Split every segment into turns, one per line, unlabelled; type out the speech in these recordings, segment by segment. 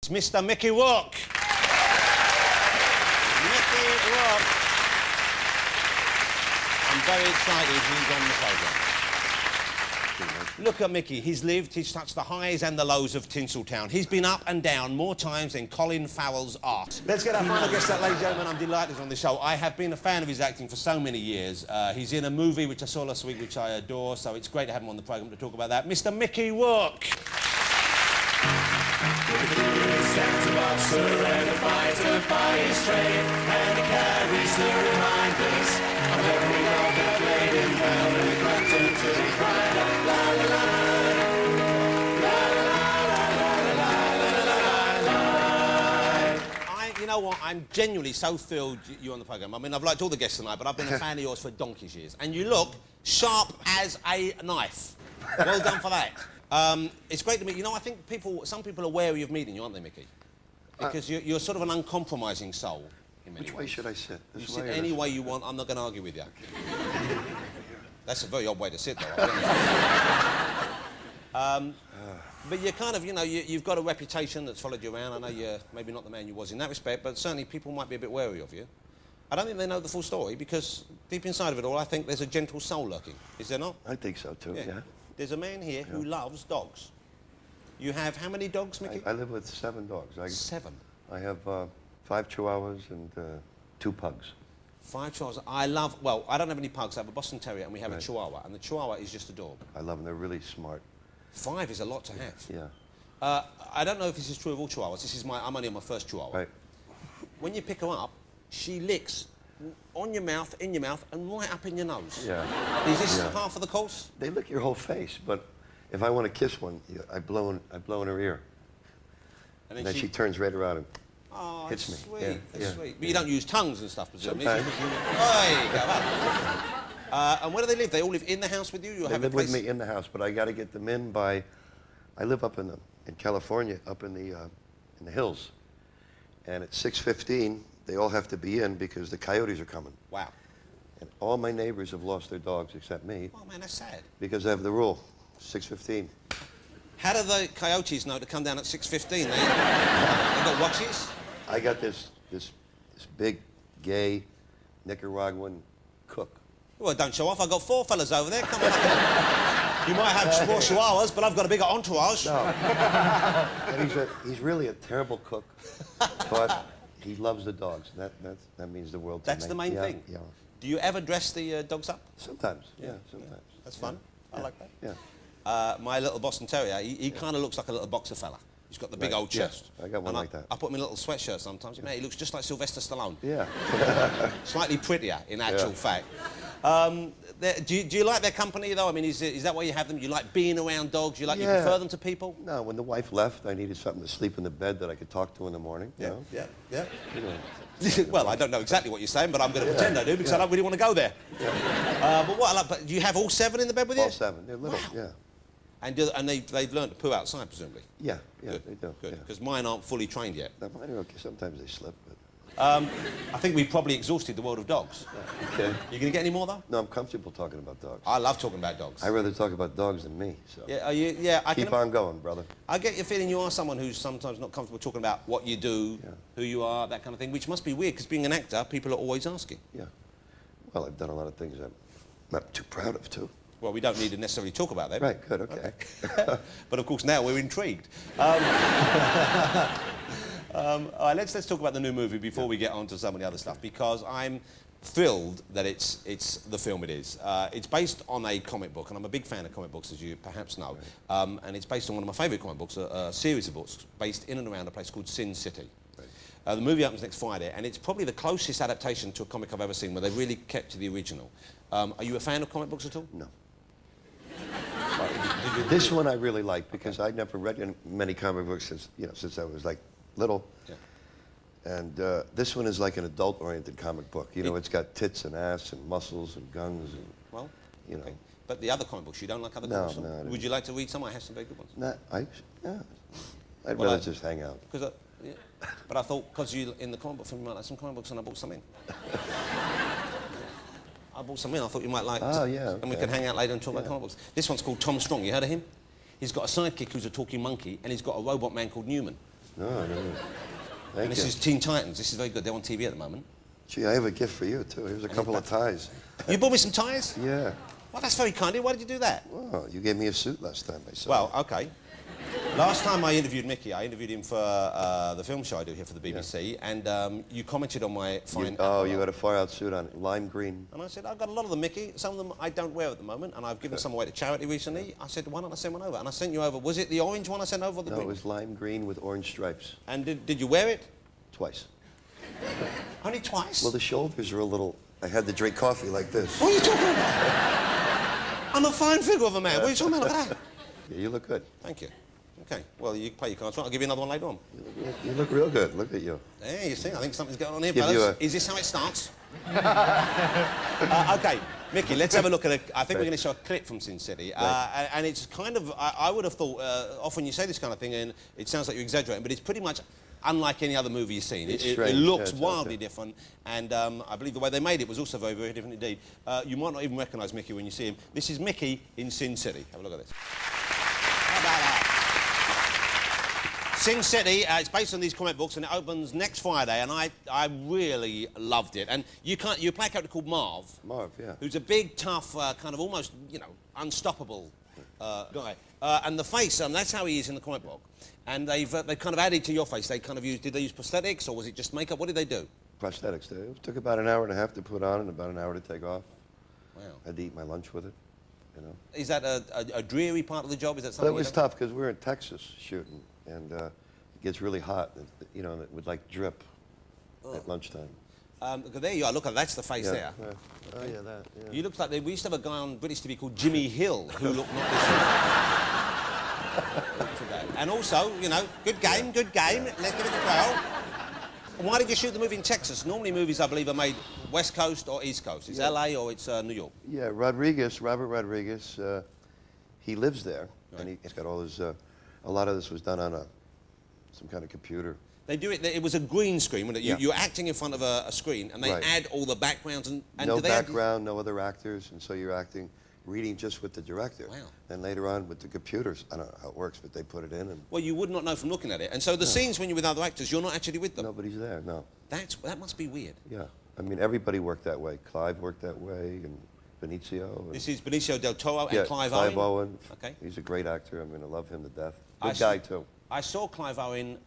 It's Mr. Mickey Rourke. Mickey Rourke. I'm very excited he's on the programme. Look at Mickey. He's lived, he's touched the highs and the lows of Tinseltown. He's been up and down more times than Colin Farrell's art. Let's get our final guest out, ladies and gentlemen. I'm delighted he's on the show. I have been a fan of his acting for so many years. He's in a movie which I saw last week, which I adore, so it's great to have him on the programme to talk about that. Mr. Mickey Rourke.
Stands a boxer and a fighter by his trade, and he carries the reminders of every love that played him well and grunted till he cried out, la la la, la la la la la la la la.
You know what? I'm genuinely so thrilled you're on the programme. I mean, I've liked all the guests tonight, but I've been a fan of yours for donkey's years, and you look sharp as a knife. Well done for that. It's great to meet you. Know, I think some people are wary of meeting you, aren't they, Mickey? Because you're sort of an uncompromising soul in many ways.
Which way should I sit?
You sit any way you want. I'm not going to argue with you. That's a very odd way to sit, though. But you're kind of, you know, you've got a reputation that's followed you around. I know you're maybe not the man you was in that respect, but certainly people might be a bit wary of you. I don't think they know the full story, because deep inside of it all, I think there's a gentle soul lurking. Is there not?
I think so, too, yeah.
There's a man here who loves dogs. You have how many dogs, Mickey?
I live with 7 dogs.
7?
I have 5 chihuahuas and 2 pugs.
5 chihuahuas. Well, I don't have any pugs. I have a Boston Terrier and we have a chihuahua. And the chihuahua is just a dog.
I love them. They're really smart.
5 is a lot to have.
Yeah.
I don't know if this is true of all chihuahuas. I'm only on my first chihuahua.
Right.
When you pick her up, she licks on your mouth, in your mouth, and right up in your nose.
Yeah.
Is this half of the course?
They lick your whole face, but if I want to kiss one, I blow in her ear. And then she turns right around and hits me.
Sweet.
Yeah,
That's sweet. But you don't use tongues and stuff, presumably.
Sometimes.
Oh, there you go. And where do they live? They all live in the house with you?
They live with me in the house, but I got to get them in by... I live up in California, up in the hills. And at 6:15, they all have to be in because the coyotes are coming.
Wow.
And all my neighbors have lost their dogs except me.
Oh, man, that's sad.
Because I have the rule, 6:15.
How do the coyotes know to come down at 6:15? They got watches?
I got this big, gay, Nicaraguan cook.
Well, don't show off. I've got 4 fellas over there. Come on. You might have more chihuahuas, but I've got a bigger entourage.
No. But he's really a terrible cook, but he loves the dogs. That means the world to me.
That's the main thing?
Yeah.
Do you ever dress the dogs up?
Sometimes, yeah, sometimes.
That's fun. I like that.
Yeah.
My little Boston Terrier, he kind of looks like a little boxer fella. He's got the big old chest.
I got one like that.
I put him in a little sweatshirt sometimes. Man, he looks just like Sylvester Stallone.
Yeah.
Slightly prettier, in actual fact. Do you like their company, though? I mean, is that why you have them? You like being around dogs? You prefer them to people?
No, when the wife left, I needed something to sleep in the bed that I could talk to in the morning.
Yeah.
You know?
Well, I don't know exactly what you're saying, but I'm going to pretend I do because I don't really want to go there.
Yeah.
But do you have all 7 in the bed with you?
All 7. They're little, yeah.
And they've learned to poo outside, presumably?
Yeah, they do.
Good, because mine aren't fully trained yet.
No, mine are okay. Sometimes they slip, but...
I think we've probably exhausted the world of dogs.
Okay.
You going to get any more, though?
No, I'm comfortable talking about dogs.
I love talking about dogs.
I'd rather talk about dogs than me, so...
Yeah,
Keep on going, brother.
I get your feeling you are someone who's sometimes not comfortable talking about what you do, who you are, that kind of thing, which must be weird, because being an actor, people are always asking.
Yeah. Well, I've done a lot of things I'm not too proud of, too.
Well, we don't need to necessarily talk about that.
Right, good, okay.
But, of course, now we're intrigued. All right, let's talk about the new movie before we get on to some of the other stuff, because I'm thrilled that it's the film it is. It's based on a comic book, and I'm a big fan of comic books, as you perhaps know. Right. And it's based on one of my favourite comic books, a series of books based in and around a place called Sin City. Right. The movie opens next Friday, and it's probably the closest adaptation to a comic I've ever seen, where they really kept to the original. Are you a fan of comic books at all?
No. This one I really like, because I'd never read many comic books since I was, like, little. Yeah. And this one is like an adult-oriented comic book. You know, it's got tits and ass and muscles and guns and, you know.
Okay. But the other comic books, you don't like other comic books? No. Would you like to read some? I have some very good ones.
Nah, I'd rather just hang out.
But I thought, because you in the comic book film, you might like some comic books, and I bought some in. I bought some in. I thought you might like. And we can hang out later and talk about comic books. This one's called Tom Strong. You heard of him? He's got a sidekick who's a talking monkey, and he's got a robot man called Newman.
No, no.
And
Thank
this
you.
is Teen Titans. This is very good. They're on TV at the moment.
Gee, I have a gift for you, too. Here's a couple of ties.
You bought me some ties?
Yeah.
Well, that's very kind of you. Why did you do that?
Well, you gave me a suit last time I saw
Well, okay. Last time I interviewed Mickey, I interviewed him for the film show I do here for the BBC, and you commented on my fine...
you got a far-out suit on, lime green.
And I said, I've got a lot of them, Mickey. Some of them I don't wear at the moment, and I've given some away to charity recently. I said, why don't I send one over? And I sent you over. Was it the orange one I sent over or the
No,
green?
it was lime green with orange stripes.
And did you wear it?
Twice.
Only twice?
Well, the shoulders are a little... I had to drink coffee like this.
What are you talking about? I'm a fine figure of a man. What are you talking about? Look at that.
Yeah, you look good.
Thank you. Okay, well, you play your cards right. I'll give you another one later on.
You look real good. Look at you.
Hey, you see, I think something's going on here,
Give you
fellas. Is this how it starts? Okay, Mickey, let's have a look at it. I think we're going to show a clip from Sin City. And it's kind of, I would have thought, often you say this kind of thing and it sounds like you're exaggerating, but it's pretty much unlike any other movie you've seen.
It's
It
strange.
looks
Yeah,
wildly different, and I believe the way they made it was also very, very different indeed. You might not even recognise Mickey when you see him. This is Mickey in Sin City. Have a look at this. How about that? Sin City, it's based on these comic books and it opens next Friday, and I really loved it. And you play a character called Marv.
Marv, yeah.
Who's a big, tough, kind of almost, you know, unstoppable guy. And the face, that's how he is in the comic book. And they've kind of added to your face. They kind of did they use prosthetics or was it just makeup? What did they do?
Prosthetics. It took about an hour and a half to put on and about an hour to take off.
Wow.
I had to eat my lunch with it, you know.
Is that a dreary part of the job? Is that
But
something
it was tough because we were in Texas shooting, and it gets really hot, you know, and it would like drip at lunchtime.
There you are. Look, that's the face there.
Yeah. Oh, yeah, that. Yeah.
You look like we used to have a guy on British TV called Jimmy Hill who looked like this. And also, you know, good game, good game. Let's give it a go. Why did you shoot the movie in Texas? Normally movies, I believe, are made West Coast or East Coast. It's LA or it's New York.
Yeah, Robert Rodriguez, he lives there, and he's got all his, a lot of this was done on some kind of computer.
They do it, it was a green screen, wasn't it?
Yeah.
You're acting in front of a screen, and they add all the backgrounds and
no
do they
background, no other actors, and so you're acting, reading just with the director.
Wow.
And later on with the computers, I don't know how it works, but they put it in. And
Well, you would not know from looking at it. And so the scenes when you're with other actors, you're not actually with them.
nobody's there, no.
That must be weird.
Yeah, I mean, everybody worked that way. Clive worked that way, and Benicio. And
This is Benicio del Toro and
yeah,
Clive
Owen.
Owen. Okay.
He's a great actor. I'm going to love him to death.
I
Good guy, too.
I saw Clive Owen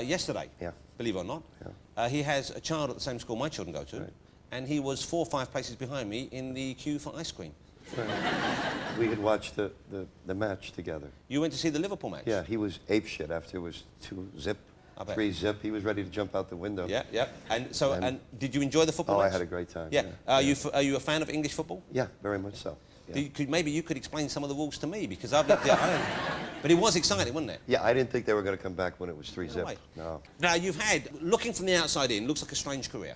yesterday.
Yeah.
Believe it or not.
Yeah.
He has a child at the same school my children go to,
Right.
and he was 4 or 5 places behind me in the queue for ice cream.
We had watched the match together.
You went to see the Liverpool match?
Yeah, he was apeshit after it was 2-zip,
I bet.
3-zip. He was ready to jump out the window.
Yeah, yeah. And so, and did you enjoy the football
Oh,
match?
I had a great time.
Yeah. Are you a fan of English football?
Yeah, very much so. Yeah.
Maybe you could explain some of the rules to me because I've looked at it. But it was exciting, wasn't it?
Yeah, I didn't think they were going to come back when it was 3-zip.
way.
No.
Now you've had, looking from the outside in, looks like a strange career.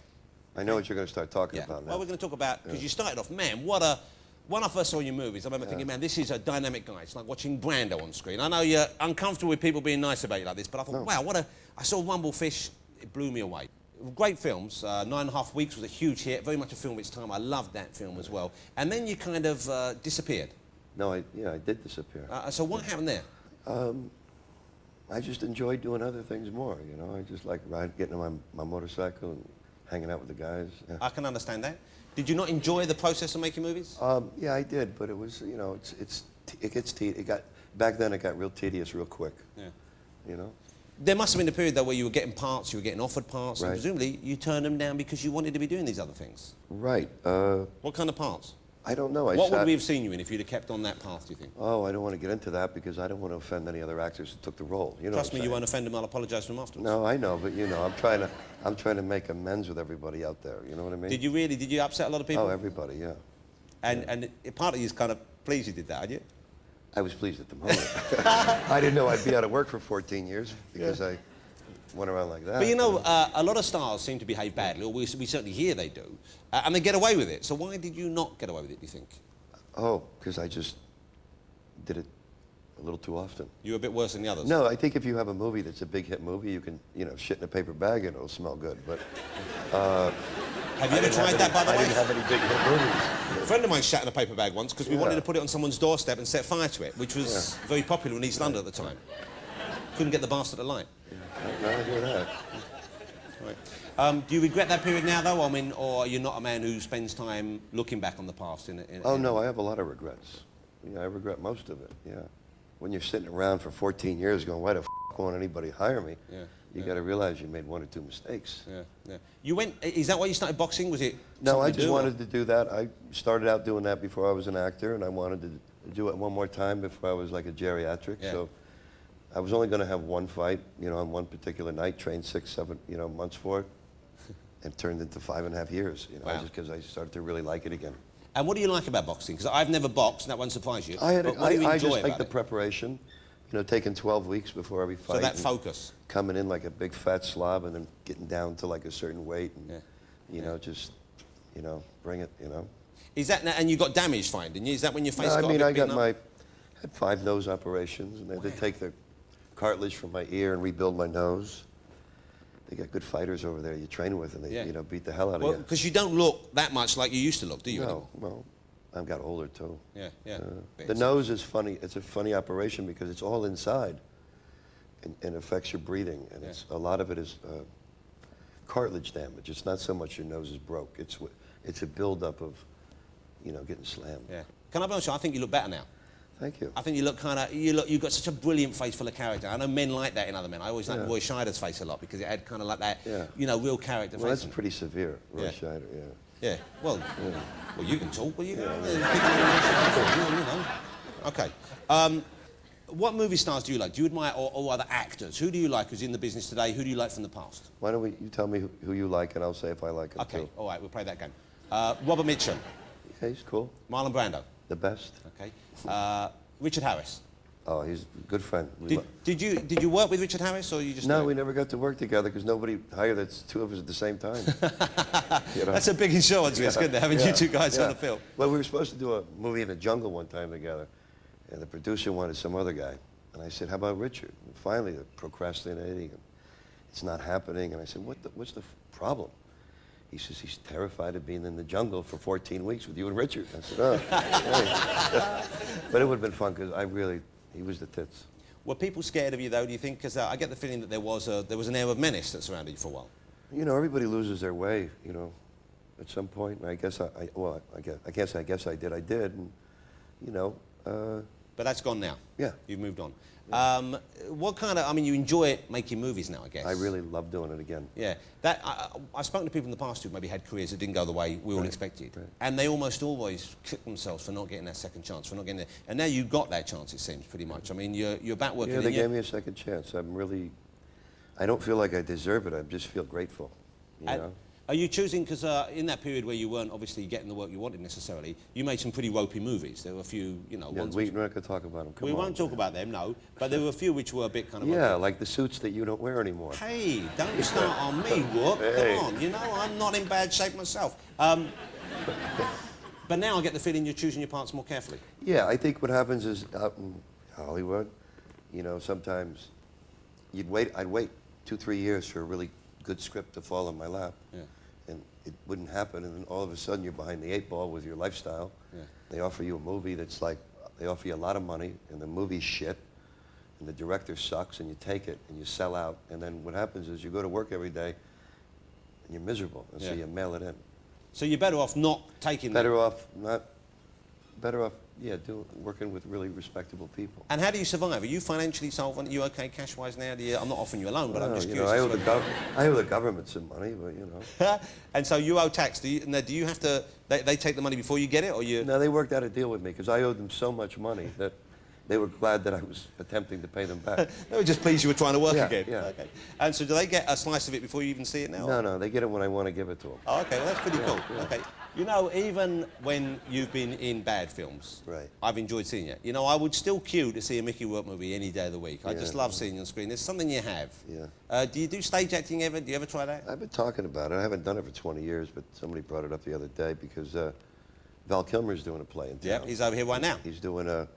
I know what you're going to start talking
Yeah.
about now.
Well, we're going to talk about because you started off, man. When I first saw your movies, I remember thinking, man, this is a dynamic guy. It's like watching Brando on screen. I know you're uncomfortable with people being nice about you like this, but I thought, wow, I saw Rumblefish, it blew me away. Great films. 9.5 Weeks was a huge hit, very much a film of its time. I loved that film as well. And then you kind of disappeared.
No, I did disappear.
So what happened there?
I just enjoyed doing other things more, you know. I just like getting on my motorcycle and hanging out with the guys. Yeah.
I can understand that. Did you not enjoy the process of making movies?
Yeah, I did, but it was, you know, it gets tedious. Back then it got real tedious real quick.
Yeah.
You know?
There must have been a period though where you were getting parts, you were getting offered parts, and
Right.
presumably you turned them down because you wanted to be doing these other things.
Right.
What kind of parts?
I don't know.
What would we have seen you in if you'd have kept on that path, do you think?
Oh, I don't want to get into that because I don't want to offend any other actors who took the role. You know
Trust me,
what I'm
you
saying?
won't offend them, I'll apologise to them afterwards.
No, I know, but you know, I'm trying to make amends with everybody out there. You know what I mean?
Did you upset a lot of people?
Oh, everybody, yeah.
And part of you is kind of pleased you did that, aren't you?
I was pleased at the moment. I didn't know I'd be out of work for 14 years because I went around like that.
But you know, a lot of stars seem to behave badly, or we certainly hear they do, and they get away with it. So why did you not get away with it, do you think?
Oh, because I just did it a little too often.
You were a bit worse than the others?
No, I think if you have a movie that's a big hit movie, you can, you know, shit in a paper bag and it'll smell good. But
Have you ever tried that, by the
I
way?
didn't have any big hit movies.
A friend of mine shat in a paper bag once because we
Yeah.
wanted to put it on someone's doorstep and set fire to it, which was very popular in East London at the time. Couldn't get the bastard to light.
I hear that.
Right. Do you regret that period now, though? I mean, or are you not a man who spends time looking back on the past?
No, I have a lot of regrets. Yeah, I regret most of it, yeah. When you're sitting around for 14 years going, why the won't anybody hire me?
Yeah.
You got to realize you made 1 or 2 mistakes.
Yeah, yeah. You went, is that why you started boxing? Was it
No, I just wanted to do that. I started out doing that before I was an actor, and I wanted to do it one more time before I was like a geriatric.
Yeah.
So I was only going to have one fight, on one particular night, trained 6, 7, months for it, and turned into 5.5 years,
Wow.
just because I started to really like it again.
And what do you like about boxing? Because I've never boxed, and that won't surprise you.
I
enjoy
just like
about
the
it?
preparation, taking 12 weeks before every fight.
So that
and
focus.
coming in like a big fat slob and then getting down to like a certain weight and, just, bring it,
Is that, and you got damage fighting, didn't you? Is that when your face
No,
got
I mean,
a
I
bit
got
beaten up?
had 5 nose operations, and they had to take the cartilage from my ear and rebuild my nose. They got good fighters over there you train with, and they, beat the hell out of you.
Because you don't look that much like you used to look, do you?
No, well, I've got older too.
Yeah, yeah.
The nose is funny. It's a funny operation because it's all inside, and affects your breathing, and a lot of it is cartilage damage. It's not so much your nose is broke. It's a buildup of, getting slammed.
Yeah. Can I be honest with you? I think you look better now.
Thank you.
I think you look kind of, you've got such a brilliant face full of character. I know men like that in other men. I always like Roy Scheider's face a lot because it had kind of like that, real character
Well,
face.
that's pretty severe, Roy
Yeah.
Scheider, yeah.
Yeah, well, you can talk, well, you can. Okay. What movie stars do you like? Do you admire or other actors? Who do you like who's in the business today? Who do you like from the past?
Why don't you tell me who you like, and I'll say if I like him
Okay,
too.
all right, we'll play that game. Robert Mitchum,
Yeah, he's cool.
Marlon Brando,
The best.
okay. Richard Harris.
Oh, he's a good friend.
Did you work with Richard Harris, or you just
No,
knew
we
him?
never got to work together because nobody hired us, 2 of us at the same time.
That's a big insurance risk, isn't it, having you 2 guys on the film?
Well, we were supposed to do a movie in the jungle one time together, and the producer wanted some other guy. And I said, how about Richard? And finally, they're procrastinating, and it's not happening. And I said, what's the problem? He says, he's terrified of being in the jungle for 14 weeks with you and Richard. I said, oh. Hey. But it would have been fun because he was the tits.
Were people scared of you, though, do you think? Because I get the feeling that there was an air of menace that surrounded you for a while.
Everybody loses their way, at some point. And I guess I guess I did. I did, and,
But that's gone now.
Yeah.
You've moved on. What kind of, you enjoy making movies now, I guess.
I really love doing it again.
Yeah. I've spoken to people in the past who maybe had careers that didn't go the way we all expected.
Right.
And they almost always kick themselves for not getting that second chance, for not getting it. And now you got that chance, it seems, pretty much. You're back working.
Yeah, they gave me a second chance. I don't feel like I deserve it. I just feel grateful, you know?
Are you choosing, because in that period where you weren't obviously getting the work you wanted necessarily, you made some pretty ropey movies. There were a few, ones
We're not going to talk about them.
we won't talk about them, no, but there were a few which were a bit kind of...
Yeah,
ropey.
like the suits that you don't wear anymore.
Hey, don't start on me, Rourke.
Hey.
Come on, I'm not in bad shape myself. But now I get the feeling you're choosing your parts more carefully.
Yeah, I think what happens is out in Hollywood, sometimes I'd wait 2-3 years for a really good script to fall in my lap.
Yeah.
And it wouldn't happen, and then all of a sudden you're behind the 8 ball with your lifestyle.
Yeah.
They offer you a movie that's like, they offer you a lot of money, and the movie's shit, and the director sucks, and you take it, and you sell out, and then what happens is you go to work every day, and you're miserable, and so you mail it in.
So you're better off not taking
Better off, working with really respectable people.
And how do you survive? Are you financially solvent? Are you okay cash-wise now? I'm not offering you a loan, but I'm just curious.
I owe the government some money, but
And so you owe tax. Do you have to? They take the money before you get it, or you?
No, they worked out a deal with me because I owed them so much money that they were glad that I was attempting to pay them back.
They were just pleased you were trying to work again.
Yeah.
Okay. And so do they get a slice of it before you even see it now?
No, they get it when I want to give it to them.
Oh, okay, well, that's pretty cool. Yeah. Okay. Even when you've been in bad films,
right.
I've enjoyed seeing you. I would still queue to see a Mickey Rourke movie any day of the week. I just love seeing you on screen. There's something you have.
Yeah.
Do you do stage acting ever? Do you ever try that?
I've been talking about it. I haven't done it for 20 years, but somebody brought it up the other day because Val Kilmer's doing a play in town.
Yeah, he's over here right now.
He's doing The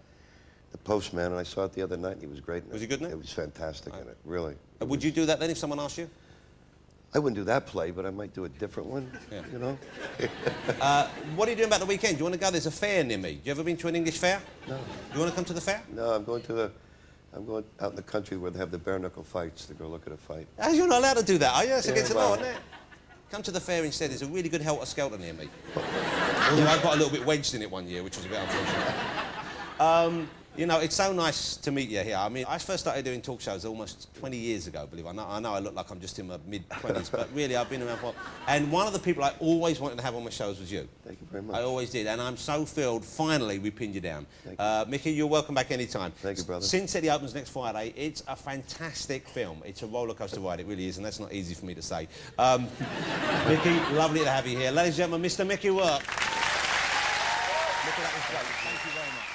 Postman, and I saw it the other night, and he was great in it.
Was he good in it?
It was fantastic in it, really.
Would you do that then if someone asked you?
I wouldn't do that play, but I might do a different one,
What are you doing about the weekend? Do you want to go? There's a fair near me. You ever been to an English fair?
No.
You want to come to the fair?
No, I'm going to I'm going out in the country where they have the bare knuckle fights to go look at a fight.
You're not allowed to do that, are you? It's
Yeah,
against the
well-
law, isn't it? Come to the fair instead. There's a really good helter-skelter near me. Although I got a little bit wedged in it one year, which was a bit unfortunate. You know, it's so nice to meet you here. I mean, I first started doing talk shows almost 20 years ago, believe it. I know I look like I'm just in my mid-20s, but really I've been around for... And one of the people I always wanted to have on my shows was you.
Thank you very much.
I always did, and I'm so thrilled, finally, we pinned you down.
Thank you.
Mickey, you're welcome back anytime.
Thank you, brother.
Sin City opens next Friday. It's a fantastic film. It's a roller coaster ride, it really is, and that's not easy for me to say. Mickey, lovely to have you here. Ladies and gentlemen, Mr. Mickey Rourke. Look at that, thank you very much.